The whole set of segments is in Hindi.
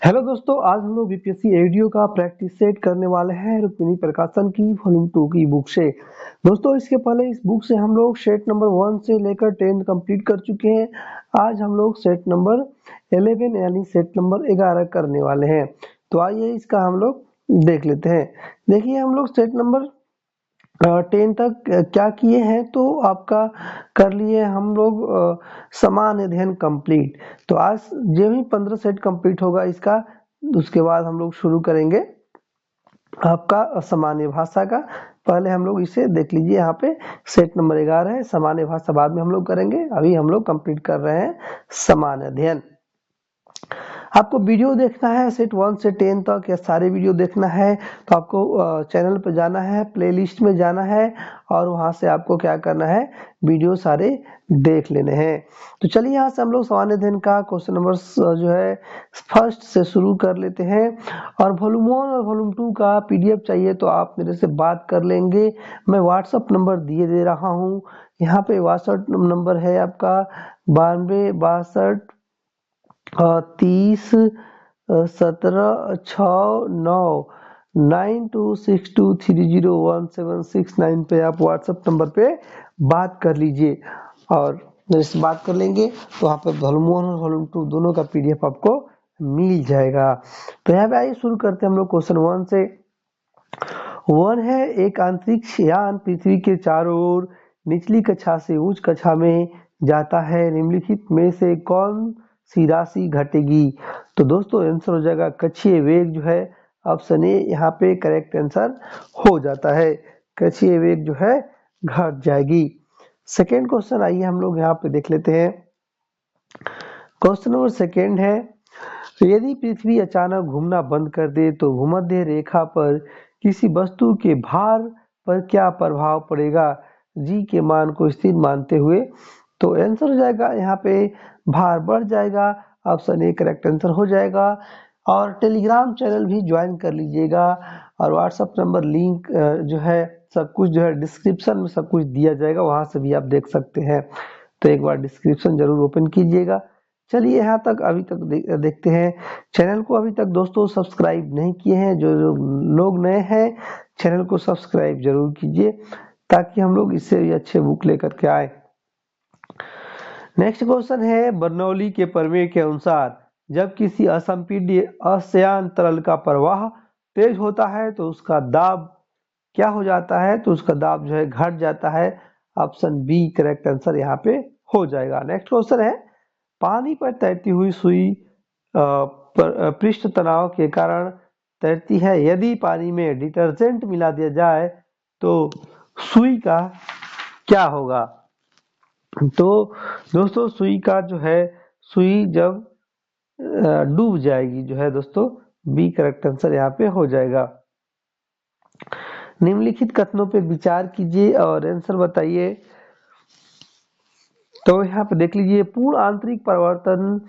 हेलो दोस्तों, आज हम लोग बीपीएससी एडीओ का प्रैक्टिस सेट करने वाले हैं रुक्मिणी प्रकाशन की वॉल्यूम 2 की बुक से। दोस्तों, इसके पहले इस बुक से हम लोग सेट नंबर 1 से लेकर 10 कंप्लीट कर चुके हैं। आज हम लोग सेट नंबर 11 यानी सेट नंबर 11 करने वाले हैं। तो आइए इसका हम लोग देख लेते हैं। देखिए, हम लोग सेट नंबर 10 तक क्या किए हैं, तो आपका कर लिए हम लोग समान अध्ययन कंप्लीट। तो आज जो भी 15 सेट कंप्लीट होगा इसका, उसके बाद हम लोग शुरू करेंगे आपका सामान्य भाषा का। पहले हम लोग इसे देख लीजिए, यहाँ पे सेट नंबर 11 है, सामान्य भाषा बाद में हम लोग करेंगे। अभी हम लोग कंप्लीट कर रहे हैं सामान्य अध्ययन। आपको वीडियो देखना है सेट 1 से 10 तक या सारे वीडियो देखना है, तो आपको चैनल पर जाना है, प्लेलिस्ट में जाना है और वहां से आपको क्या करना है, वीडियो सारे देख लेने हैं। तो चलिए यहाँ से हम लोग सामान्य अध्ययन का क्वेश्चन नंबर जो है फर्स्ट से शुरू कर लेते हैं। और वॉल्यूम 1 और वॉल्यूम 2 का पीडीएफ चाहिए तो आप मेरे से बात कर लेंगे। मैं व्हाट्सएप नंबर दिए दे रहा हूँ। यहाँ पे व्हाट्सएप नंबर है आपका 92 62 30 17 6 9 9262301769 पे आप व्हाट्सएप नंबर पे बात कर लीजिए और जैसे बात कर लेंगे तो वहाँ पे वॉल्यूम 1 और वॉल्यूम 2 दोनों का पीडीएफ आपको मिल जाएगा। तो यहाँ पे आइए शुरू करते हैं हम लोग क्वेश्चन 1 से। 1 है, एक अंतरिक्ष यान पृथ्वी के चारों ओर निचली कक्षा से उच्च कक्षा में जाता है, निम्नलिखित में से कौन सी राशि घटेगी? तो दोस्तों आंसर हो जाएगा कक्षीय वेग जो है ऑप्शन ए यहाँ पे करेक्ट आंसर हो जाता है। कक्षीय वेग जो है घट जाएगी। सेकेंड क्वेश्चन आइए हम लोग यहाँ पे देख लेते हैं। क्वेश्चन नंबर सेकेंड है, यदि पृथ्वी अचानक घूमना बंद कर दे तो भूमध्य रेखा पर किसी वस्तु के भार पर क्या प्रभाव पड़ेगा? जी के मान को स्थिर मानते हुए। तो आंसर हो जाएगा यहाँ पे भार बढ़ जाएगा, ऑप्शन ए करेक्ट आंसर हो जाएगा। और टेलीग्राम चैनल भी ज्वाइन कर लीजिएगा और व्हाट्सएप नंबर लिंक जो है सब कुछ जो है डिस्क्रिप्शन में सब कुछ दिया जाएगा, वहां से भी आप देख सकते हैं। तो एक बार डिस्क्रिप्शन जरूर ओपन कीजिएगा। चलिए यहाँ तक अभी तक देखते हैं। चैनल को अभी तक दोस्तों सब्सक्राइब नहीं किए हैं, जो लोग नए हैं चैनल को सब्सक्राइब जरूर कीजिए ताकि हम लोग इससे भी अच्छे बुक लेकर के आए। नेक्स्ट क्वेश्चन है, बर्नौली के प्रमेय के अनुसार जब किसी असंपीड्य अश्यान तरल का प्रवाह तेज होता है तो उसका दाब क्या हो जाता है? तो उसका दाब जो है घट जाता है, ऑप्शन बी करेक्ट आंसर यहाँ पे हो जाएगा। नेक्स्ट क्वेश्चन है, पानी पर तैरती हुई सुई पृष्ठ तनाव के कारण तैरती है, यदि पानी में डिटर्जेंट मिला दिया जाए तो सुई का क्या होगा? तो दोस्तों सुई का जो है, सुई जब डूब जाएगी जो है दोस्तों, बी करेक्ट आंसर यहाँ पे हो जाएगा। निम्नलिखित कथनों पे विचार कीजिए और आंसर बताइए। तो यहाँ पे देख लीजिए, पूर्ण आंतरिक परिवर्तन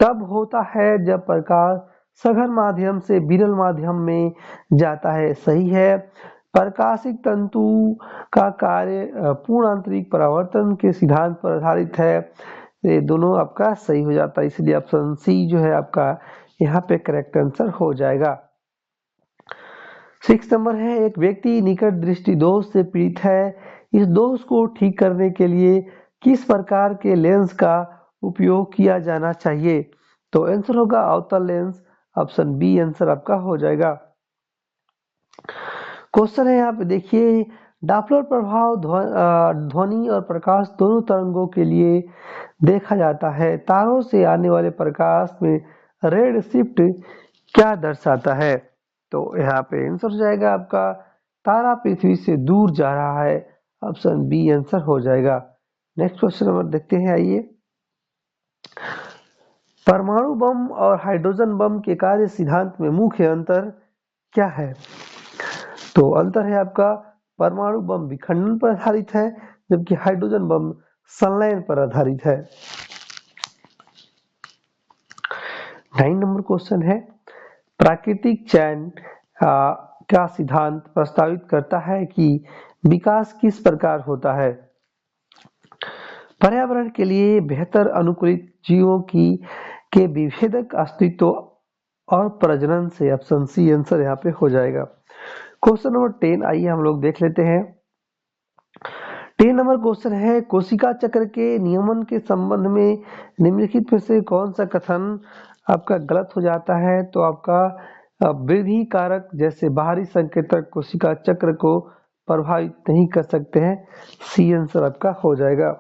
तब होता है जब प्रकाश सघन माध्यम से विरल माध्यम में जाता है, सही है। प्रकाशिक तंतु का कार्य पूर्ण आंतरिक परावर्तन के सिद्धांत पर आधारित है, ये दोनों आपका सही हो जाता है, इसलिए ऑप्शन सी जो है आपका यहाँ पे करेक्ट आंसर हो जाएगा। 6 नंबर है, एक व्यक्ति निकट दृष्टि दोष से पीड़ित है, इस दोष को ठीक करने के लिए किस प्रकार के लेंस का उपयोग किया जाना चाहिए? तो आंसर होगा अवतल लेंस, ऑप्शन बी आंसर आपका हो जाएगा। क्वेश्चन है यहाँ पे देखिए, डॉपलर प्रभाव ध्वनि और प्रकाश दोनों तरंगों के लिए देखा जाता है, तारों से आने वाले प्रकाश में रेड शिफ्ट क्या दर्शाता है? तो यहाँ पे आंसर हो जाएगा आपका तारा पृथ्वी से दूर जा रहा है, ऑप्शन बी आंसर हो जाएगा। नेक्स्ट क्वेश्चन नंबर देखते हैं, आइए। परमाणु बम और हाइड्रोजन बम के कार्य सिद्धांत में मुख्य अंतर क्या है? तो अंतर है आपका, परमाणु बम विखंडन पर आधारित है जबकि हाइड्रोजन बम संलयन पर आधारित है। 9 नंबर क्वेश्चन है, प्राकृतिक चयन का सिद्धांत प्रस्तावित करता है कि विकास किस प्रकार होता है? पर्यावरण के लिए बेहतर अनुकूलित जीवों की के विभेदक अस्तित्व और प्रजनन से। ऑप्शन सी आंसर यहाँ पे हो जाएगा। क्वेश्चन नंबर 10 आइए हम लोग देख लेते हैं। 10 नंबर क्वेश्चन है, कोशिका चक्र के नियमन के संबंध में निम्नलिखित में से कौन सा कथन आपका गलत हो जाता है? तो आपका वृद्धि कारक जैसे बाहरी संकेतक कोशिका चक्र को प्रभावित नहीं कर सकते हैं। सी आंसर आपका हो जाएगा।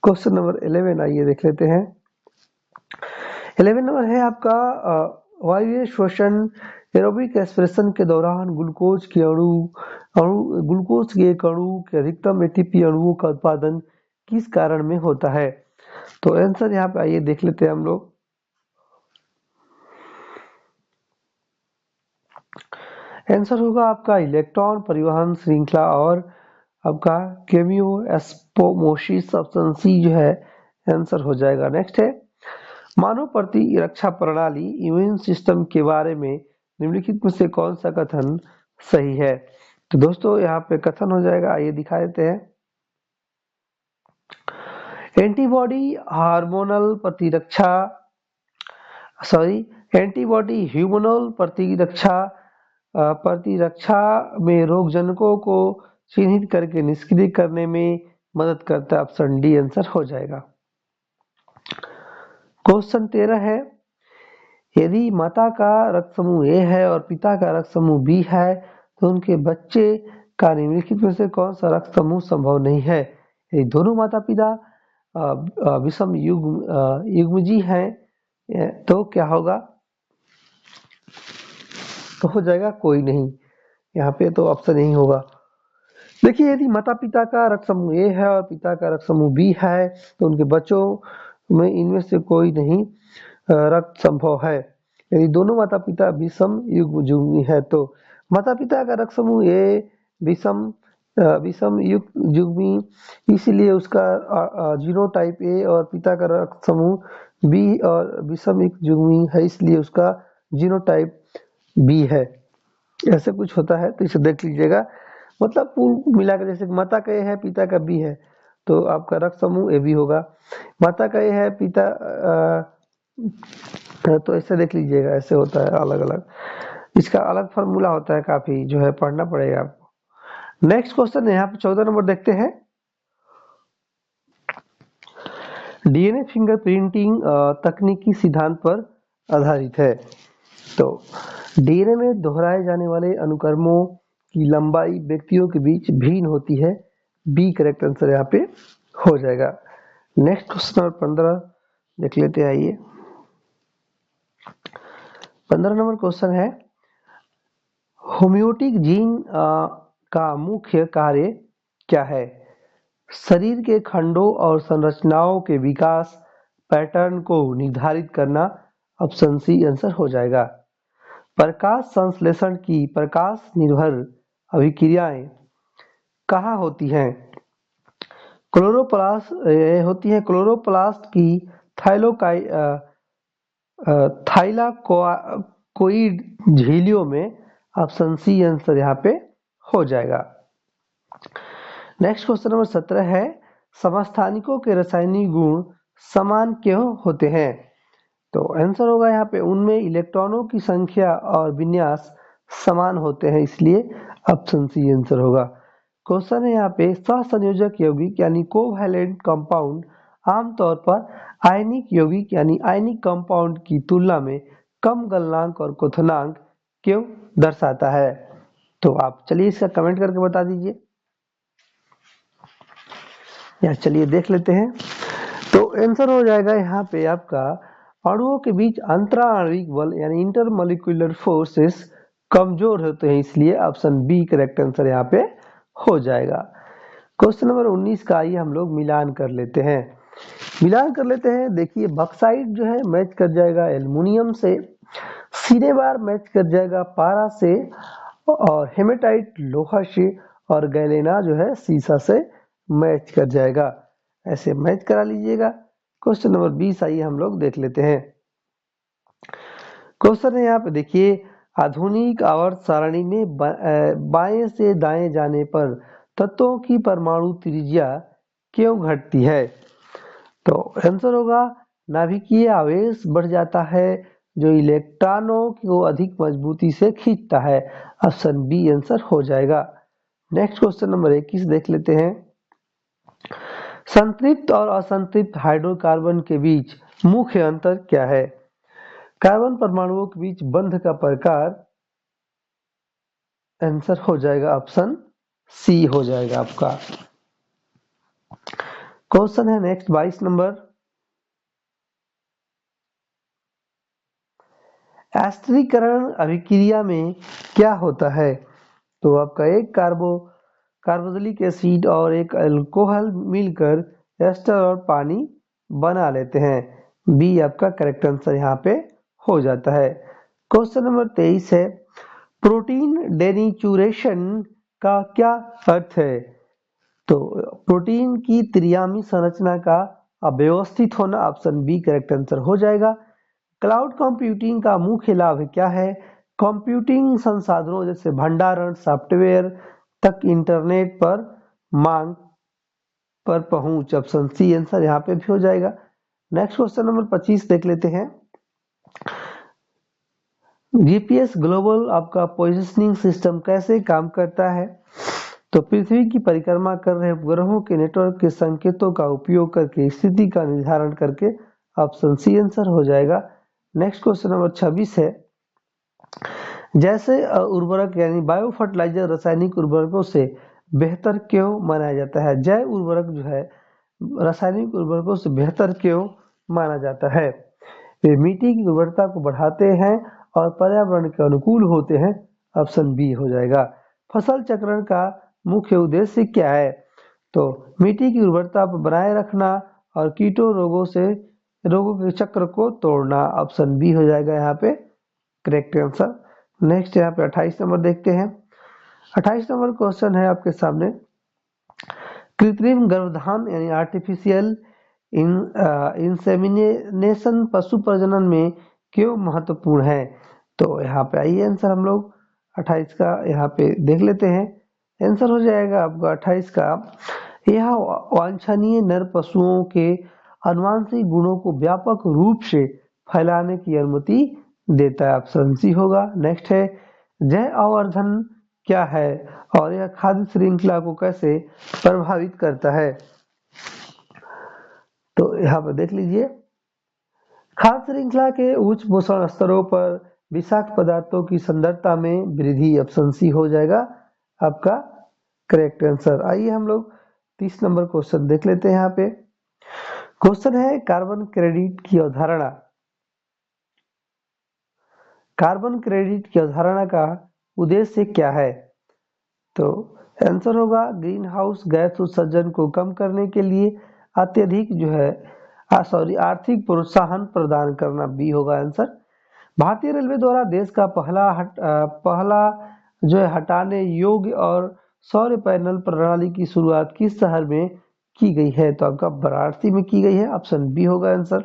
क्वेश्चन नंबर 11 आइए देख लेते हैं। 11 नंबर है आपका वायवीय श्वसन एरोबिक एक्सप्रेशन के दौरान ग्लूकोज के एक अणु के अधिकतम एटीपी अणुओं का उत्पादन किस कारण में होता है? तो आंसर यहाँ पे आइए देख लेते हैं हम लोग। आंसर होगा आपका इलेक्ट्रॉन परिवहन श्रृंखला और आपका केमियो एस्पोमोसिस। ऑप्शन सी जो है आंसर हो जाएगा। नेक्स्ट है, मानव प्रतिरक्षा प्रणाली इम्यून सिस्टम के बारे में निम्नलिखित में से कौन सा कथन सही है? तो दोस्तों यहाँ पे कथन हो जाएगा, आइए दिखा देते हैं। एंटीबॉडी हार्मोनल प्रतिरक्षा एंटीबॉडी ह्यूमनल प्रतिरक्षा में रोगजनकों को चिन्हित करके निष्क्रिय करने में मदद करता है। ऑप्शन डी आंसर हो जाएगा। क्वेश्चन 13 है, यदि माता का रक्त समूह ए है और पिता का रक्त समूह बी है तो उनके बच्चे का निम्नलिखित में से कौन सा रक्त समूह संभव नहीं है? यदि दोनों माता पिता विषम युग्मजी हैं तो क्या होगा? तो हो जाएगा कोई नहीं। यहाँ पे तो ऑप्शन नहीं होगा। देखिए, यदि माता पिता का रक्त समूह ए है और पिता का रक्त समूह बी है तो उनके बच्चों में इनमें से कोई नहीं रक्त संभव है। यदि दोनों माता पिता विषम युग्मी है तो माता पिता का रक्त समूह ए विषम युग्मी, इसलिए उसका जीनोटाइप ए और पिता का रक्त समूह बी और विषम युग्मी है, इसलिए उसका जीनोटाइप बी है। ऐसे कुछ होता है तो इसे देख लीजिएगा। मतलब कुल मिलाकर जैसे माता का ए है पिता का बी है तो आपका रक्त समूह ए बी होगा। माता का ए है पिता तो ऐसे देख लीजिएगा, ऐसे होता है अलग अलग। इसका अलग फॉर्मूला होता है, काफी जो है पढ़ना पड़ेगा आपको। नेक्स्ट क्वेश्चन है यहाँ पे 14 नंबर देखते हैं। डीएनए फिंगरप्रिंटिंग तकनीकी सिद्धांत पर आधारित है। तो डीएनए में दोहराए जाने वाले अनुक्रमों की लंबाई व्यक्तियों के बीच भिन्न होती है। बी करेक्ट आंसर यहाँ पे हो जाएगा। नेक्स्ट क्वेश्चन नंबर 15 देख लेते आइए। 15 नंबर क्वेश्चन है, होम्योटिक जीन का मुख्य कार्य क्या है? शरीर के खंडों और संरचनाओं के विकास पैटर्न को निर्धारित करना। ऑप्शन सी आंसर हो जाएगा। प्रकाश संश्लेषण की प्रकाश निर्भर अभिक्रियाएं कहाँ होती हैं? क्लोरोप्लास्ट होती है क्लोरोप्लास्ट की थाइलाकोइड झिल्लियों में। ऑप्शन सी आंसर यहाँ पे हो जाएगा। नेक्स्ट क्वेश्चन नंबर 17 है, समस्थानिकों के रासायनिक गुण समान क्यों होते हैं? तो आंसर होगा यहाँ पे उनमें इलेक्ट्रॉनों की संख्या और विन्यास समान होते हैं, इसलिए ऑप्शन सी आंसर होगा। क्वेश्चन है यहाँ पे, सहसंयोजक यौगिक यानी कोवैलेंट कंपाउंड आमतौर पर आयनिक यौगिक यानी आयनिक कंपाउंड की तुलना में कम गलनांक और क्वथनांक क्यों दर्शाता है? तो आप चलिए इसका कमेंट करके बता दीजिए। या चलिए देख लेते हैं। तो आंसर हो जाएगा यहाँ पे आपका अणुओं के बीच अंतराणविक बल यानी इंटरमोलिकुलर फोर्सेस कमजोर होते हैं, इसलिए ऑप्शन बी करेक्ट आंसर यहाँ पे हो जाएगा। क्वेश्चन नंबर 19 का आइए हम लोग मिलान कर लेते हैं। देखिए, बॉक्साइट जो है मैच कर जाएगा एल्युमिनियम से, सिनेबार मैच कर जाएगा पारा से, और हेमेटाइट लोहा से, और गैलेना जो है सीसा से मैच कर जाएगा। ऐसे मैच करा लीजिएगा। क्वेश्चन नंबर 20 आइए हम लोग देख लेते हैं। क्वेश्चन है यहाँ पे देखिए, आधुनिक आवर्त सारणी में बाएं से दाएं जाने पर तत्वों की परमाणु त्रिज्या क्यों घटती है? तो आंसर होगा नाभिकीय आवेश बढ़ जाता है, जो इलेक्ट्रॉनों को अधिक मजबूती से खींचता है। ऑप्शन बी आंसर हो जाएगा। नेक्स्ट क्वेश्चन नंबर 21 देख लेते हैं। संतृप्त और असंतृप्त हाइड्रोकार्बन के बीच मुख्य अंतर क्या है? कार्बन परमाणुओं के बीच बंध का प्रकार आंसर हो जाएगा ऑप्शन सी हो जाएगा आपका। क्वेश्चन है नेक्स्ट 22 नंबर। एस्टरीकरण अभिक्रिया में क्या होता है? तो आपका एक कार्बोक्सिलिक एसिड और एक अल्कोहल मिलकर एस्टर और पानी बना लेते हैं। बी आपका करेक्ट आंसर यहाँ पे हो जाता है। क्वेश्चन नंबर 23 है। प्रोटीन डेनेचुरेशन का क्या अर्थ है? तो प्रोटीन की त्रिआयामी संरचना का अव्यवस्थित होना। ऑप्शन बी करेक्ट आंसर हो जाएगा। क्लाउड कंप्यूटिंग का मुख्य लाभ क्या है? कंप्यूटिंग संसाधनों जैसे भंडारण, सॉफ्टवेयर तक इंटरनेट पर मांग पर पहुंच। ऑप्शन सी आंसर यहाँ पे भी हो जाएगा। नेक्स्ट क्वेश्चन नंबर 25 देख लेते हैं। जीपीएस ग्लोबल आपका पोजिशनिंग सिस्टम कैसे काम करता है? तो पृथ्वी की परिक्रमा कर रहे उपग्रहों के नेटवर्क के संकेतों का उपयोग करके स्थिति का निर्धारण करके। ऑप्शन सी आंसर हो जाएगा। नेक्स्ट क्वेश्चन नंबर 26 है। जैसे उर्वरक यानी बायो फर्टिलाइजर रासायनिक उर्वरकों से बेहतर क्यों माना जाता है? जैव उर्वरक जो है रासायनिक उर्वरकों से बेहतर क्यों माना जाता है? वे मिट्टी की उर्वरता को बढ़ाते हैं और पर्यावरण के अनुकूल होते हैं। ऑप्शन बी हो जाएगा। फसल चक्रण का मुख्य उद्देश्य क्या है? तो मिट्टी की उर्वरता को बनाए रखना और कीटों रोगों के चक्र को तोड़ना। ऑप्शन बी हो जाएगा यहाँ पे करेक्ट आंसर। नेक्स्ट यहाँ पे 28 नंबर देखते हैं। 28 नंबर क्वेश्चन है आपके सामने। कृत्रिम गर्भधान यानी आर्टिफिशियल इंसेमिनेशन पशु प्रजनन में क्यों महत्वपूर्ण है? तो यहाँ पे आइए आंसर हम लोग 28 का यहाँ पे देख लेते हैं। आंसर हो जाएगा आपका 28 का। यह वांछनीय नर पशुओं के आनुवंशिक गुणों को व्यापक रूप से फैलाने की अनुमति देता है। ऑप्शन सी होगा। नेक्स्ट है जैव आवर्धन क्या है और यह खाद्य श्रृंखला को कैसे प्रभावित करता है? तो यहाँ पर देख लीजिए। खाद्य श्रृंखला के उच्च पोषण स्तरों पर विषाक्त पदार्थों की सांद्रता में वृद्धि। ऑप्शन सी हो जाएगा आपका करेक्ट आंसर। आइए हम लोग 30 नंबर क्वेश्चन देख लेते हैं। यहाँ पे क्वेश्चन है कार्बन क्रेडिट की अवधारणा। कार्बन क्रेडिट की अवधारणा का उद्देश्य क्या है? तो आंसर होगा ग्रीन हाउस गैस उत्सर्जन को कम करने के लिए अत्यधिक जो है आर्थिक प्रोत्साहन प्रदान करना। बी होगा आंसर। भारतीय रेलवे द्वारा देश का पहला जो है हटाने योग्य और सौर पैनल प्रणाली की शुरुआत किस शहर में की गई है? तो आपका वाराणसी में की गई है। ऑप्शन बी होगा आंसर।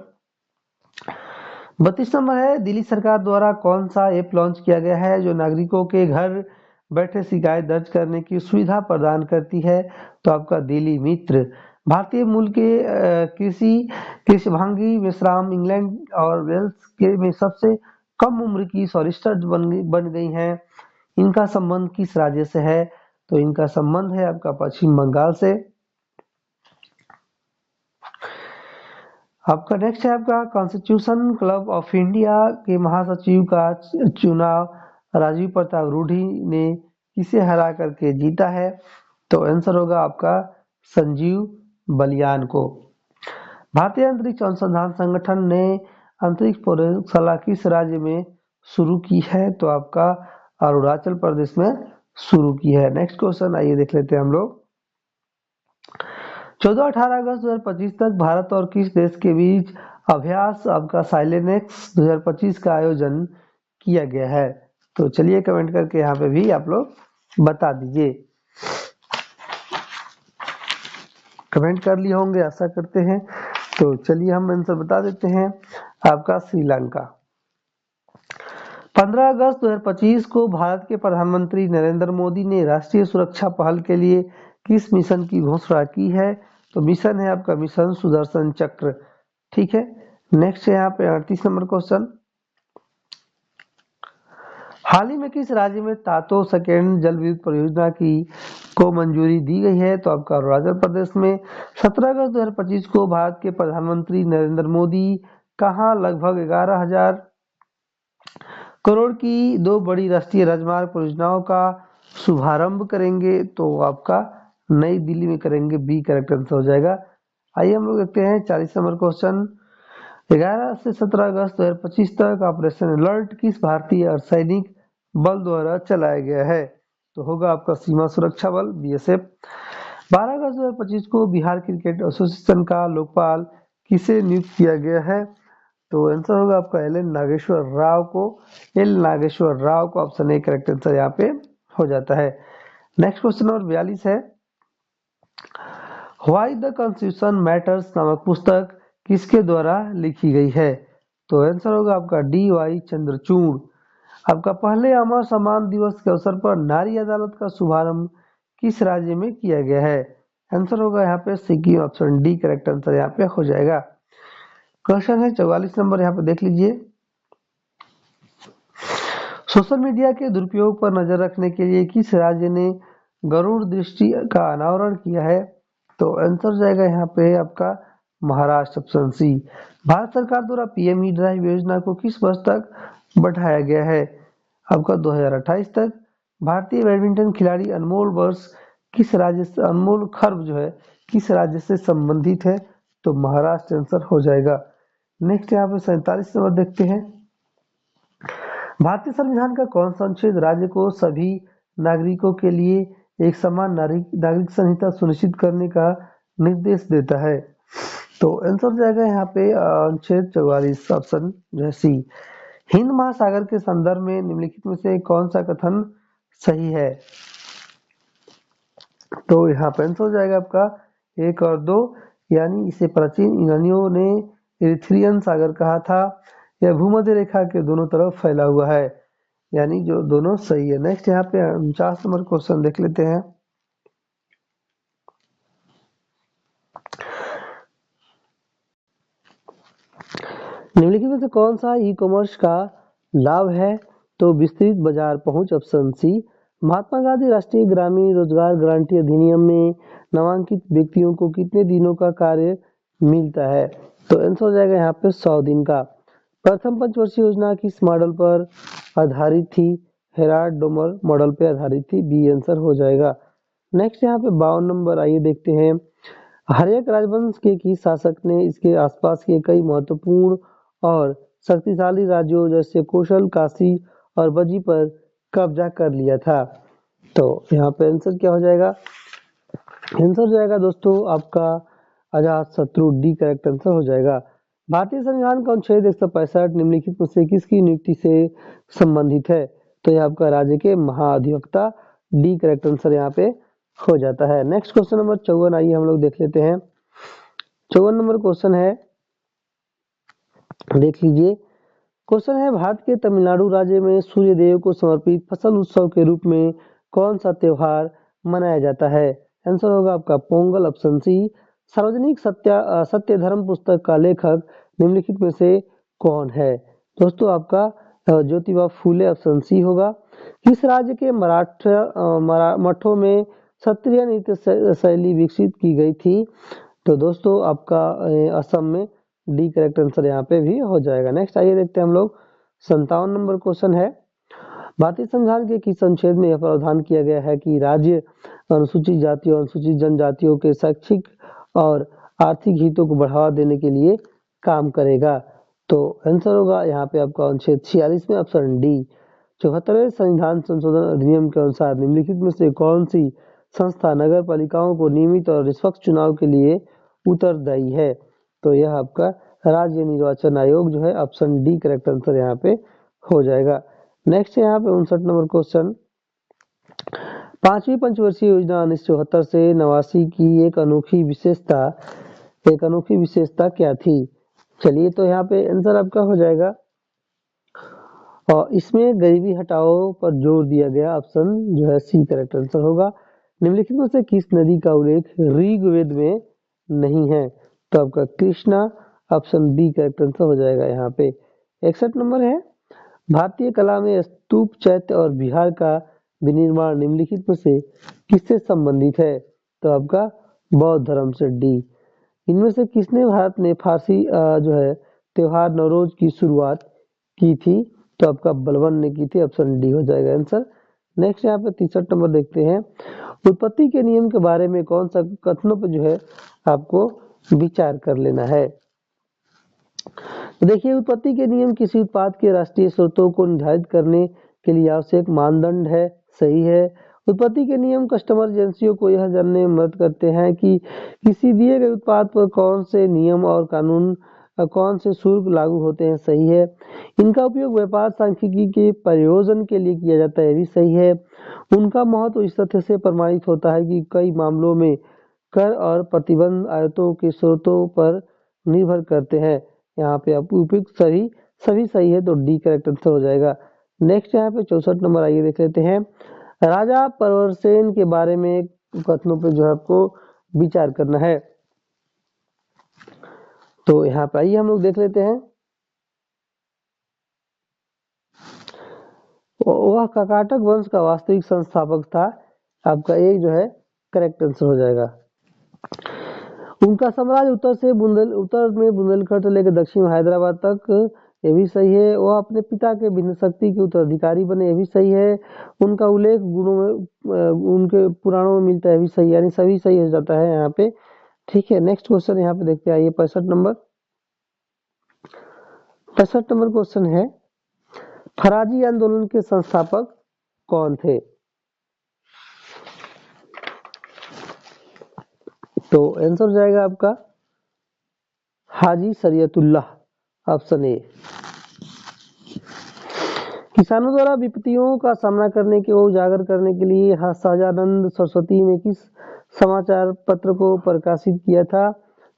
32 नंबर है। दिल्ली सरकार द्वारा कौन सा ऐप लॉन्च किया गया है जो नागरिकों के घर बैठे शिकायत दर्ज करने की सुविधा प्रदान करती है? तो आपका दिल्ली मित्र। भारतीय मूल के कृषिभांगी मेश्राम इंग्लैंड और वेल्स के में सबसे कम उम्र की सॉलिसिटर बन गई हैं। इनका संबंध किस राज्य से है? तो इनका संबंध है आपका पश्चिम बंगाल से। आपका नेक्स्ट है आपका कॉन्स्टिट्यूशन क्लब ऑफ इंडिया के महासचिव का चुनाव राजीव प्रताप रूडी ने किसे हरा करके जीता है? तो आंसर होगा आपका संजीव बलियान को। भारतीय अंतरिक्ष अनुसंधान संगठन ने अंतरिक्ष प्रयोगशाला किस राज्य में शुरू की है? तो आपका अरुणाचल प्रदेश में शुरू की है। नेक्स्ट क्वेश्चन आइए देख लेते हैं हम लोग। 14-18 अगस्त 2025 तक भारत और किस देश के बीच अभ्यास आपका साइलेनेक्स 2025 का आयोजन किया गया है? तो चलिए कमेंट करके यहाँ पे भी आप लोग बता दीजिए। कमेंट कर लिए होंगे आशा करते हैं। तो चलिए हम आंसर बता देते हैं। आपका श्रीलंका। 15 अगस्त 2025 को भारत के प्रधानमंत्री नरेंद्र मोदी ने राष्ट्रीय सुरक्षा पहल के लिए किस मिशन की घोषणा की है? तो मिशन है आपका मिशन सुदर्शन चक्र। ठीक है। नेक्स्ट है यहाँ पे 38 नंबर क्वेश्चन। हाल ही में किस राज्य में तातो सेकेंड जल विद्युत परियोजना को मंजूरी दी गई है? तो आपका अरुणाचल प्रदेश में। 17 अगस्त 2025 को भारत के प्रधानमंत्री नरेंद्र मोदी कहाँ लगभग 11,000 करोड़ की 2 बड़ी राष्ट्रीय राजमार्ग परियोजनाओं का शुभारंभ करेंगे? तो आपका नई दिल्ली में करेंगे, बी करेक्ट आंसर हो जाएगा। आइए हम लोग देखते हैं 40 नंबर क्वेश्चन। 11 से 17 अगस्त 2025 तक ऑपरेशन अलर्ट किस भारतीय अर्धसैनिक बल द्वारा चलाया गया है? तो होगा आपका सीमा सुरक्षा बल, बीएसएफ। 12 अगस्त 2025 को बिहार क्रिकेट एसोसिएशन का लोकपाल किसे नियुक्त किया गया है? तो आंसर होगा आपका एल नागेश्वर राव को ऑप्शन ए करेक्ट आंसर यहाँ पे हो जाता है। नेक्स्ट क्वेश्चन नंबर 42 है, व्हाई द कॉन्स्टिट्यूशन मैटर्स नामक पुस्तक किसके द्वारा लिखी गई है? तो आंसर होगा आपका डी वाई चंद्रचूड़। आपका पहले अमर सम्मान दिवस के अवसर पर नारी अदालत का शुभारंभ किस राज्य में किया गया है? आंसर होगा यहाँ पे Sikkim, option D correct answer यहाँ पे हो जाएगा। क्वेश्चन है 44 नंबर, यहाँ पे देख लीजिए। सोशल मीडिया के दुरुपयोग पर नजर रखने के लिए किस राज्य ने गरुड़ दृष्टि का अनावरण किया है? तो आंसर जाएगा यहाँ पे आपका महाराष्ट्र, ऑप्शन सी। भारत सरकार द्वारा पीएम ई ड्राइव योजना को किस वर्ष तक बढ़ाया गया है? आपका 2028 तक। भारतीय बैडमिंटन खिलाड़ी अनमोल खर्ब जो है किस राज्य से संबंधित है? तो महाराष्ट्र आंसर हो जाएगा। नेक्स्ट यहाँ पे 47 नंबर देखते हैं। भारतीय संविधान का कौन सा अनुच्छेद राज्य को सभी नागरिकों के लिए एक समान नागरिक संहिता सुनिश्चित करने का निर्देश देता है? तो आंसर जाएगा यहाँ पे अनुच्छेद 44, ऑप्शन जो है सी। हिंद महासागर के संदर्भ में निम्नलिखित में से कौन सा कथन सही है? तो यहाँ पे आंसर हो जाएगा आपका 1 और 2, यानी इसे प्राचीन यूनानियों ने इरिथ्रियन सागर कहा था। यह भूमध्य रेखा के दोनों तरफ फैला हुआ है, यानी जो दोनों सही है। नेक्स्ट यहाँ पे 49 नंबर क्वेश्चन देख लेते हैं। निम्नलिखित में से कौन सा ई कॉमर्स का लाभ है? तो विस्तृत बाजार पहुंच, ऑप्शन सी। महात्मा गांधी राष्ट्रीय ग्रामीण रोजगार गारंटी अधिनियम में नामांकित व्यक्तियों को कितने दिनों का कार्य मिलता है? तो आंसर हो जाएगा यहाँ पे 100 दिन का। प्रथम पंचवर्षीय योजना किस मॉडल पर आधारित थी? हेराल्ड डोमर मॉडल पे आधारित थी, बी आंसर हो जाएगा। नेक्स्ट यहाँ पे 52 नंबर, आइए देखते हैं। हर्यक राजवंश के किस शासक ने इसके आसपास के कई महत्वपूर्ण और शक्तिशाली राज्यों जैसे कौशल, काशी और बजी पर कब्जा कर लिया था? तो यहाँ पे आंसर क्या हो जाएगा? आंसर जाएगा दोस्तों आपका अजात शत्रु, डी करेक्ट आंसर हो जाएगा। भारतीय संविधान का अनुच्छेद 165 निम्नलिखित में से किसकी नियुक्ति से संबंधित है? तो यह आपका राज्य के महाधिवक्ता, डी करेक्ट आंसर यहाँ पे हो जाता है। नेक्स्ट क्वेश्चन नंबर 54, आइए हम लोग देख लेते हैं। 54 नंबर क्वेश्चन है, देख लीजिए। क्वेश्चन है, भारत के तमिलनाडु राज्य में सूर्य देव को समर्पित फसल उत्सव के रूप में कौन सा त्योहार मनाया जाता है? आंसर होगा आपका पोंगल, ऑप्शन सी। सार्वजनिक सत्य धर्म पुस्तक का लेखक निम्नलिखित में से कौन है? दोस्तों आपका ज्योतिबा फूले, ऑप्शन सी होगा। किस राज्य के मठों में क्षत्रिय नृत्य शैली विकसित की गई थी? तो दोस्तों आपका असम में, डी करेक्ट आंसर यहाँ पे भी हो जाएगा। नेक्स्ट आइए देखते हैं हम लोग। 57 नंबर क्वेश्चन है, भारतीय संविधान के किस अनुच्छेद में यह प्रावधान किया गया है कि राज्य अनुसूचित जातियों अनुसूचित जनजातियों के शैक्षिक और आर्थिक हितों को बढ़ावा देने के लिए काम करेगा? तो आंसर होगा यहाँ पे आपका अनुच्छेद 46 में, ऑप्शन डी। 74वें संविधान संशोधन अधिनियम के अनुसार निम्नलिखित में से कौन सी संस्था नगर पालिकाओं को नियमित और निष्पक्ष चुनाव के लिए उत्तरदायी है? तो यह आपका राज्य निर्वाचन आयोग जो है, ऑप्शन डी करेक्ट आंसर यहाँ पे हो जाएगा। नेक्स्ट यहाँ पे 59 नंबर क्वेश्चन, 5वीं पंचवर्षीय योजना 1974 से 89 की एक अनोखी विशेषता क्या थी? चलिए तो यहाँ पे आंसर आपका हो जाएगा, और इसमें गरीबी हटाओ पर जोर दिया गया, ऑप्शन जो है सी करेक्ट आंसर होगा। निम्नलिखित में से किस नदी का उल्लेख ऋग्वेद में नहीं है? तो आपका Krishna, option B correct answer हो जाएगा यहाँ पे। 61 नंबर है, भारतीय कला में स्तूप, चैत्य और विहार का विनिर्माण निम्नलिखित में से किससे संबंधित है? तो आपका बौद्ध धर्म से, डी। इनमें से किसने भारत में फारसी जो है त्योहार नवरोज की शुरुआत की थी? तो आपका बलबन ने की थी, ऑप्शन डी हो जाएगा आंसर। नेक्स्ट यहाँ पे 63 नंबर देखते हैं, उत्पत्ति के नियम के बारे में कौन सा कथनों पर जो है आपको विचार कर लेना है? तो देखिए, उत्पत्ति के नियम किसी उत्पाद के राष्ट्रीय स्रोतों को निर्धारित करने के लिए आवश्यक मानदंड है, सही है। उत्पत्ति के नियम कस्टमर एजेंसियों को यह जानने में मदद करते हैं कि किसी दिए गए उत्पाद पर कौन से नियम और कानून कौन से शुल्क लागू होते हैं, सही है। इनका उपयोग व्यापार सांख्यिकी के प्रयोजन के लिए किया जाता है, ये भी सही है। उनका महत्व इस तथ्य से प्रमाणित होता है कि कई मामलों में कर और प्रतिबंध आयतों के स्रोतों पर निर्भर करते हैं। यहाँ पे आप उपयुक्त सभी सही है, तो डी करेक्ट आंसर हो जाएगा। नेक्स्ट यहाँ पे 64 नंबर आइए देख लेते हैं, राजा प्रवरसेन के बारे में कथनों पे जो है आपको विचार करना है। तो यहाँ पे आइए हम लोग देख लेते हैं, वह कर्नाटक वंश का वास्तविक संस्थापक था, आपका एक जो है करेक्ट आंसर हो जाएगा। उनका साम्राज्य उत्तर में बुंदेलखंड से लेकर दक्षिण में हैदराबाद तक, ये भी सही है। वह अपने पिता के भिन्न शक्ति के उत्तराधिकारी बने, ये भी सही है। उनका उल्लेख गुणों में उनके पुराणों में मिलता है, भी सही, यानी सभी सही हो जाता है यहाँ पे। ठीक है, नेक्स्ट क्वेश्चन यहाँ पे देखते हैं, आइए 65 नंबर क्वेश्चन है, फराजी आंदोलन के संस्थापक कौन थे? तो आंसर हो जाएगा आपका हाजी शरीयतुल्लाह, ऑप्शन ए। किसानों द्वारा विपत्तियों का सामना करने के उजागर करने के लिए सहजानंद सरस्वती ने किस समाचार पत्र को प्रकाशित किया था?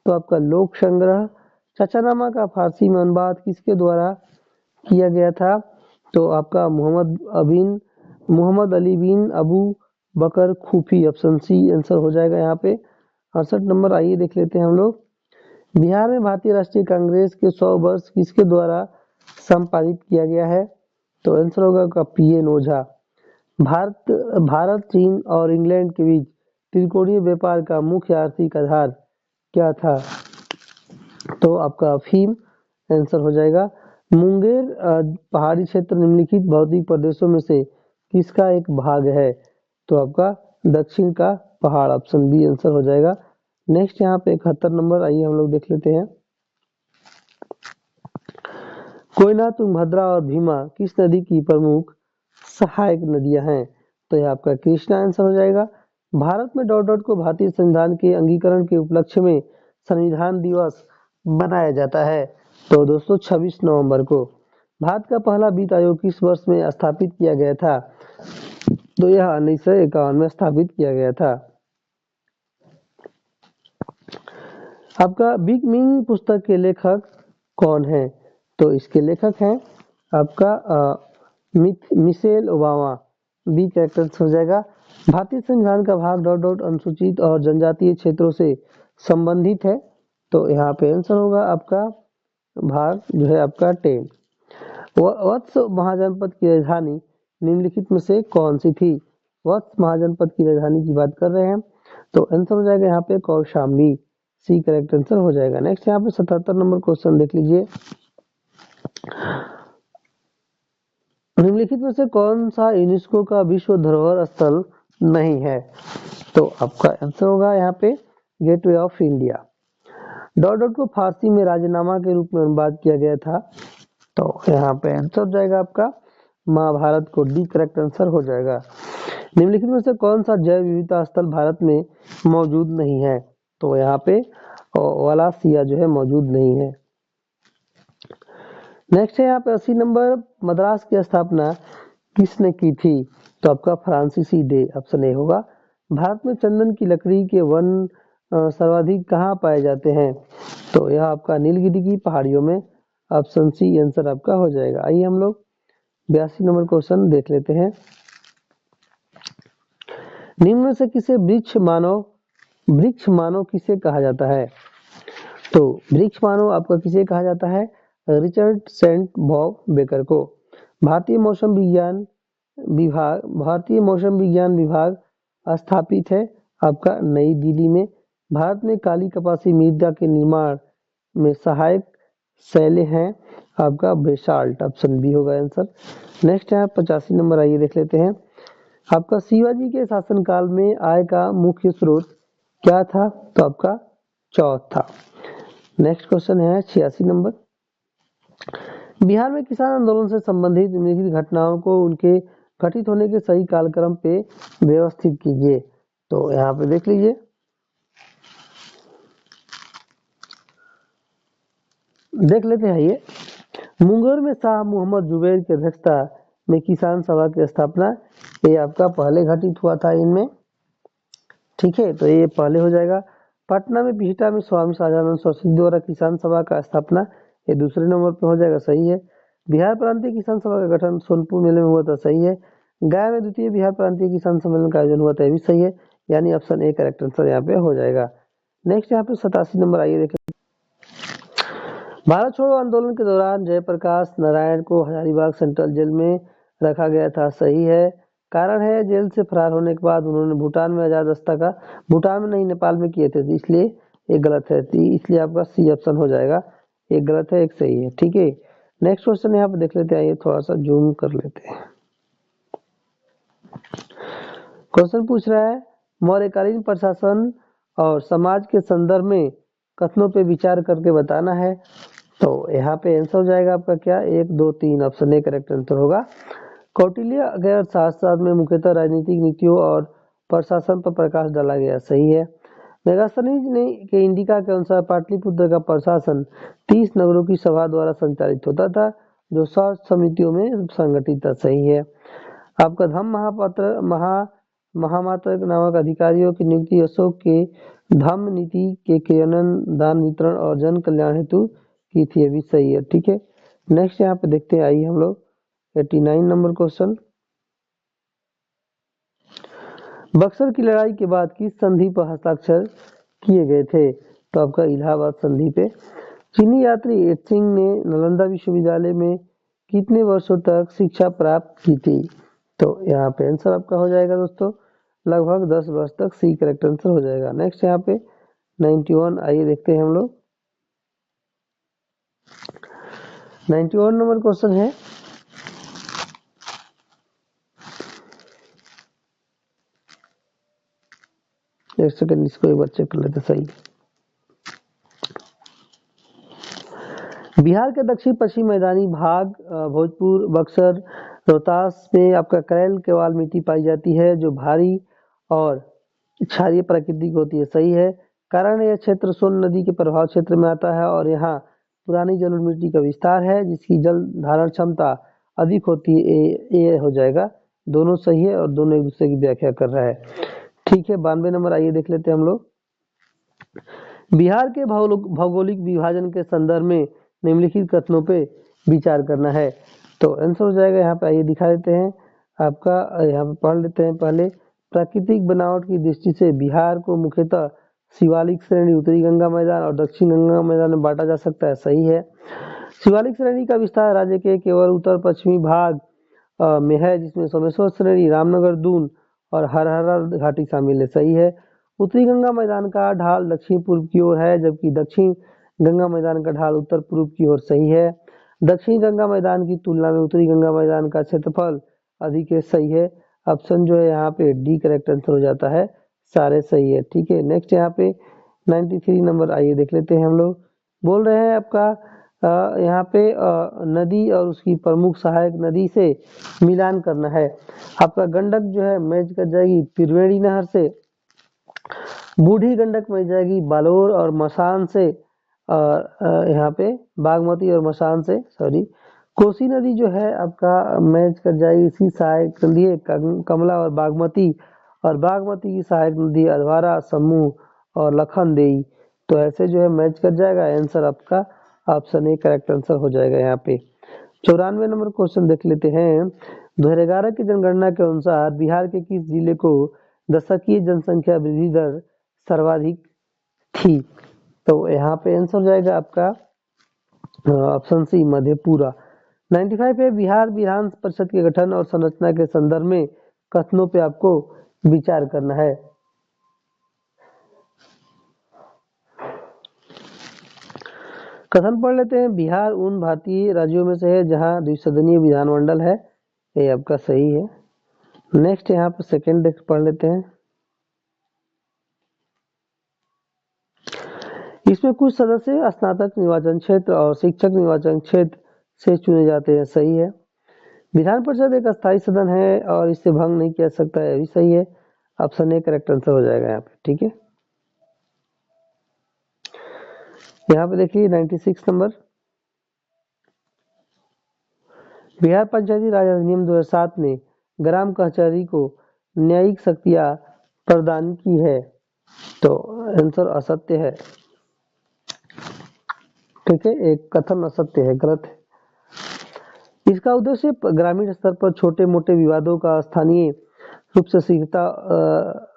तो आपका लोक संग्रह। चचानामा का फारसी में अनुवाद किसके द्वारा किया गया था? तो आपका मोहम्मद अली बिन अबू बकर खूफी, ऑप्शन सी आंसर हो जाएगा यहाँ पे। 68 नंबर आइए देख लेते हैं हम लोग, बिहार में भारतीय राष्ट्रीय कांग्रेस के 100 वर्ष किसके द्वारा संपादित किया गया है? तो आंसर होगा पीएन ओझा। भारत, चीन और इंग्लैंड के बीच त्रिकोणीय व्यापार का मुख्य आर्थिक आधार क्या था? तो आपका अफीम आंसर हो जाएगा। मुंगेर पहाड़ी क्षेत्र निम्नलिखित भौतिक प्रदेशों में से किसका एक भाग है? तो आपका दक्षिण का पहाड़, ऑप्शन बी आंसर हो जाएगा। नेक्स्ट यहाँ पे 71 नंबर आइए हम लोग देख लेते हैं, कोयना, तुंगभद्रा और भीमा किस नदी की प्रमुख सहायक नदियां हैं? तो यह आपका कृष्णा आंसर हो जाएगा। भारत में डॉट डॉट को भारतीय संविधान के अंगीकरण के उपलक्ष्य में संविधान दिवस मनाया जाता है। तो दोस्तों 26 नवंबर को। भारत का पहला वित्त आयोग किस वर्ष में स्थापित किया गया था? तो यह 1951 में स्थापित किया गया था। आपका बिग मिंग पुस्तक के लेखक कौन है? तो इसके लेखक हैं आपका मिशेल ओबामा, बी करेक्ट हो जाएगा। भारतीय संविधान का भाग डॉट डॉट अनुसूचित और जनजातीय क्षेत्रों से संबंधित है। तो यहाँ पे आंसर होगा आपका भाग जो है आपका 10। वत्स महाजनपद की राजधानी निम्नलिखित में से कौन सी थी? वत्स महाजनपद की राजधानी की बात कर रहे हैं, तो आंसर हो जाएगा यहाँ पे कौशाम्बी, सी करेक्ट आंसर हो जाएगा। नेक्स्ट यहाँ पे 77 नंबर क्वेश्चन देख लीजिए, निम्नलिखित में से कौन सा यूनेस्को का विश्व धरोहर स्थल नहीं है? तो आपका आंसर होगा यहाँ पे gateway of India. Dot dot को फारसी में राजनामा के रूप में अनुवाद किया गया था, तो यहाँ पे आंसर हो जाएगा आपका महाभारत को, डी करेक्ट आंसर हो जाएगा। निम्नलिखित में से कौन सा जैव विविधता स्थल भारत में मौजूद नहीं है? तो यहाँ पे वलासिया जो है मौजूद नहीं है। नेक्स्ट है यहाँ पे 80 नंबर, मद्रास की स्थापना किसने की थी? तो आपका फ्रांसीसी डे, ऑप्शन ए होगा। भारत में चंदन की लकड़ी के वन सर्वाधिक कहाँ पाए जाते हैं? तो यह आपका नीलगिरी की पहाड़ियों में, ऑप्शन सी आंसर आपका हो जाएगा। आइए हम लोग 82 नंबर क्वेश्चन देख लेते हैं, निम्न में से किसे वृक्ष मानव किसे कहा जाता है? तो वृक्ष मानव आपका किसे कहा जाता है? रिचर्ड सेंट बॉब बेकर को। भारतीय मौसम विज्ञान विभाग स्थापित है आपका नई दिल्ली में। भारत में काली कपासी मृदा के निर्माण में सहायक शैलें हैं आपका बेसाल्ट, ऑप्शन बी होगा आंसर। नेक्स्ट है 85 नंबर, आइए देख लेते हैं। आपका शिवाजी के शासनकाल में आय का मुख्य स्रोत क्या था? तो आपका चौथ था। नेक्स्ट क्वेश्चन है 86 नंबर, बिहार में किसान आंदोलन से संबंधित निम्नलिखित घटनाओं को उनके घटित होने के सही कालक्रम पे व्यवस्थित कीजिए। तो यहाँ पे देख लीजिए, देख लेते हैं। ये मुंगेर में शाह मोहम्मद जुबैर की अध्यक्षता में किसान सभा की स्थापना, ये आपका पहले घटित हुआ था इनमें, ठीक है, तो ये पहले हो जाएगा। पटना में बिहटा में स्वामी शाहजानंद सरस्वती द्वारा किसान सभा का स्थापना, ये दूसरे नंबर पे हो जाएगा, सही है। बिहार प्रांतीय किसान सभा का गठन सोनपुर मेले में हुआ था, सही है। गया में द्वितीय बिहार प्रांतीय किसान सम्मेलन का आयोजन हुआ था, ये भी सही है, यानी ऑप्शन ए करेक्ट आंसर यहाँ पे हो जाएगा। नेक्स्ट यहाँ पे 87 नंबर, आइए देखें। भारत छोड़ो आंदोलन के दौरान जयप्रकाश नारायण को हजारीबाग सेंट्रल जेल में रखा गया था, सही है। कारण है जेल से फरार होने के बाद उन्होंने भूटान में आजाद रास्ता का, भूटान में नहीं नेपाल में किए थे, इसलिए एक गलत है, इसलिए आपका सी ऑप्शन हो जाएगा। एक गलत है, एक सही है, ठीक है। नेक्स्ट क्वेश्चन यहाँ पे देख लेते हैं, ये थोड़ा सा जूम कर लेते हैं। क्वेश्चन पूछ रहा है, मौर्यकालीन प्रशासन और समाज के संदर्भ में कथनों पे विचार करके बताना है। तो यहाँ पे आंसर हो जाएगा आपका क्या, 1 2 3, ऑप्शन ए करेक्ट आंसर होगा। कौटिल्य के अर्थशास्त्र में मुख्यतः राजनीतिक नीतियों और प्रशासन पर प्रकाश डाला गया, सही है। मेगास्थनीज ने के इंडिका के अनुसार पाटलिपुत्र का प्रशासन 30 नगरों की सभा द्वारा संचालित होता था, जो 100 समितियों में संगठित था, सही है। आपका धम्म महामात्र नामक अधिकारियों की नियुक्ति अशोक के धम्म नीति के क्रियान्वयन, दान वितरण और जन कल्याण हेतु की थी, ये भी सही है, ठीक है। नेक्स्ट यहाँ पे देखते हैं, आइए हम लोग 89 नंबर क्वेश्चन, बक्सर की लड़ाई के बाद किस संधि पर हस्ताक्षर किए गए थे? तो आपका इलाहाबाद संधि पे। चीनी यात्री एत्सिंग ने नालंदा विश्वविद्यालय में कितने वर्षों तक शिक्षा प्राप्त की थी? तो यहाँ पे आंसर आपका हो जाएगा दोस्तों, लगभग 10 वर्ष तक, सी करेक्ट आंसर हो जाएगा। नेक्स्ट यहाँ पे 91, आइए देखते हैं हम लोग। 91 नंबर क्वेश्चन है, एक सेकंड, इसको एक बार चेक कर लेते सही। बिहार के दक्षिण पश्चिम मैदानी भाग भोजपुर, बक्सर, रोहतास में आपका करैल केवाल मिट्टी पाई जाती है, जो भारी और क्षारीय प्रकृति की होती है, सही है। कारण यह क्षेत्र सोन नदी के प्रभाव क्षेत्र में आता है और यहाँ पुरानी जलोढ़ मिट्टी का विस्तार है, जिसकी जल धारण क्षमता अधिक होती है, ये हो जाएगा। दोनों सही है और दोनों एक दूसरे की व्याख्या कर रहा है, ठीक है। 92 नंबर, आइए देख लेते हैं हम लोग। बिहार के भौगोलिक विभाजन के संदर्भ में निम्नलिखित कथनों पे विचार करना है। तो आंसर हो जाएगा यहाँ पे, आइए दिखा देते हैं आपका, यहाँ पे पढ़ लेते हैं पहले। प्राकृतिक बनावट की दृष्टि से बिहार को मुख्यतः शिवालिक श्रेणी, उत्तरी गंगा मैदान और दक्षिण गंगा मैदान में बांटा जा सकता है, सही है। शिवालिक श्रेणी का विस्तार राज्य के केवल उत्तर पश्चिमी भाग में है, जिसमें सोमेश्वर श्रेणी, रामनगर, दून और हरहरा घाटी शामिल है, सही है। उत्तरी गंगा मैदान का ढाल दक्षिण पूर्व की ओर है, जबकि दक्षिण गंगा मैदान का ढाल उत्तर पूर्व की ओर, सही है। दक्षिण गंगा मैदान की तुलना में उत्तरी गंगा मैदान का क्षेत्रफल अधिक है, सही है। ऑप्शन जो है यहाँ पे डी करेक्ट आंसर हो जाता है, सारे सही है, ठीक है। नेक्स्ट यहाँ पे 93 नंबर, आइए देख लेते हैं हम लोग। बोल रहे हैं आपका यहाँ पे नदी और उसकी प्रमुख सहायक नदी से मिलान करना है। आपका गंडक जो है मैच कर जाएगी त्रिवेणी नहर से, बूढ़ी गंडक मिल जाएगी बालोर और मसान से, यहाँ पे बागमती और मसान से, सॉरी। कोसी नदी जो है आपका मैच कर जाएगी इसी सहायक नदी कमला और बागमती की सहायक नदी अधवारा, समूह और लखनदेई। तो ऐसे जो है मैच कर जाएगा, आंसर आपका ऑप्शन ए करेक्ट आंसर हो जाएगा यहाँ पे। 94 नंबर क्वेश्चन देख लेते हैं। 2011 की जनगणना के अनुसार बिहार के किस जिले को दशकीय जनसंख्या वृद्धि दर सर्वाधिक थी? तो यहाँ पे आंसर हो जाएगा आपका ऑप्शन सी, मधेपुरा। 95 है बिहार विधान परिषद के गठन और संरचना के संदर्भ में कथनों पे आपको विचार करना है। कथन पढ़ लेते हैं। बिहार उन भारतीय राज्यों में से है जहां द्विसदनीय विधानमंडल है, ये आपका सही है। नेक्स्ट यहाँ पर सेकेंड पढ़ लेते हैं। इसमें कुछ सदस्य स्नातक निर्वाचन क्षेत्र और शिक्षक निर्वाचन क्षेत्र से चुने जाते हैं, सही है। विधान परिषद एक अस्थायी सदन है और इससे भंग नहीं किया सकता है, भी सही है। ऑप्शन ए करेक्ट आंसर हो जाएगा यहाँ पे, ठीक है। यहाँ पे देखिए 96 नंबर, बिहार पंचायती राज अधिनियम 2007 ने ग्राम कचहरी को न्यायिक शक्तियां प्रदान की है, तो आंसर असत्य है, ठीक है। एक कथन असत्य है, गलत है। इसका उद्देश्य ग्रामीण स्तर पर छोटे मोटे विवादों का स्थानीय रूप से शीघ्रता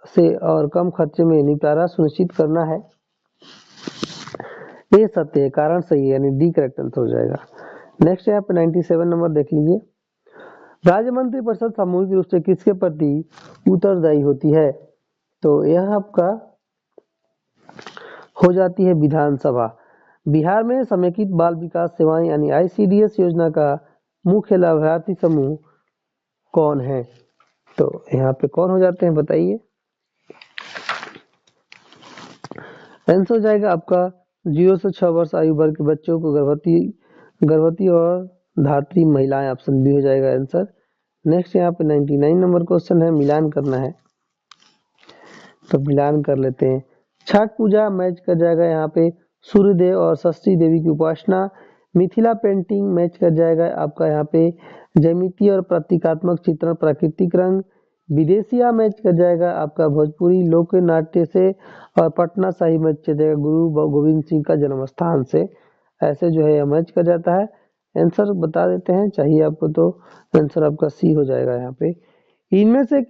से और कम खर्चे में निपटारा सुनिश्चित करना है, ये सत्य है, कारण सही है, यानी डी करेक्ट आंसर हो जाएगा। नेक्स्ट है आप 97 नंबर देख लीजिए। राज्य मंत्री परिषद सामूहिक रूप से किसके प्रति उत्तरदायी होती है, तो यह आपका हो जाती है विधानसभा। बिहार में समेकित बाल विकास सेवाएं यानी ICDS योजना का मुख्य लाभार्थी समूह कौन है, तो यहाँ पे कौन हो जाते हैं बताइए। आंसर हो जाएगा आपका 0 से 6 वर्ष आयु वर्ग के बच्चों को गर्भवती और धात्री महिलाएं, ऑप्शन बी हो जाएगा आंसर। नेक्स्ट यहाँ पे 99 नंबर क्वेश्चन है, मिलान करना है, तो मिलान कर लेते हैं। छठ पूजा मैच कर जाएगा यहाँ पे सूर्य देव और षष्ठी देवी की उपासना। मिथिला पेंटिंग मैच कर जाएगा आपका यहाँ पे ज्यामिति और प्रतीकात्मक चित्रण प्राकृतिक रंग। विदेशिया मैच कर जाएगा आपका भोजपुरी लोक नाट्य से, और पटना साहिब मैच कर जाएगा गुरु गोविंद सिंह का जन्म स्थान से। ऐसे जो है मैच कर जाता है। आंसर बता देते हैं, चाहिए आपको तो आंसर आपका सी हो जाएगा यहाँ पे। इनमें से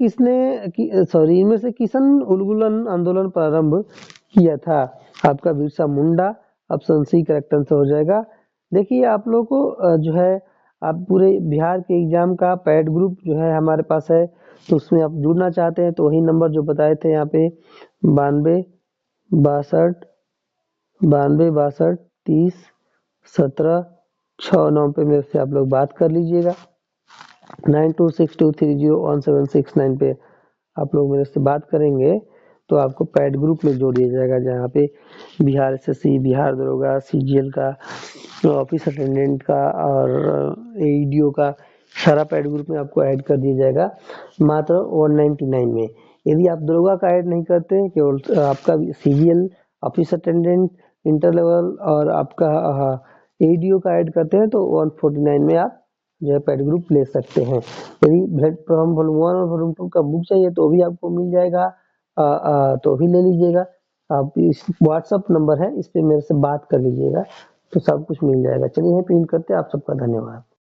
किसन उलगुलन आंदोलन प्रारंभ किया था, आपका Birsa Munda, option C correct answer हो जाएगा। देखिए आप लोगों को जो है आप पूरे बिहार के एग्जाम का पैड ग्रुप जो है हमारे पास है, तो उसमें आप जुड़ना चाहते हैं तो वही नंबर जो बताए थे यहाँ पे 92 62 30 17 69 पे मेरे से आप लोग बात कर लीजिएगा। 9262301769 पे आप लोग मेरे से बात करेंगे तो आपको पैड ग्रुप में जोड़ दिया जाएगा, जहाँ पे बिहार SSC, बिहार दरोगा, CGL का, ऑफिस अटेंडेंट का और AEDO का सारा पैड ग्रुप में आपको ऐड कर दिया जाएगा मात्र 199 में। यदि आप दरोगा का ऐड नहीं करते, केवल आपका CGL, office attendant, inter level और आपका AEDO का ऐड करते हैं तो 149 में आप जो है पैड ग्रुप ले सकते हैं। यदि ब्लड प्रॉब्लम वॉल्यूम 1 और वॉल्यूम 2 का बुक चाहिए तो भी आपको मिल जाएगा, तो भी ले लीजिएगा। आप इस व्हाट्सअप नंबर है, इस पे मेरे से बात कर लीजिएगा तो सब कुछ मिल जाएगा। चलिए यहीं पे एंड करते हैं, आप सबका धन्यवाद।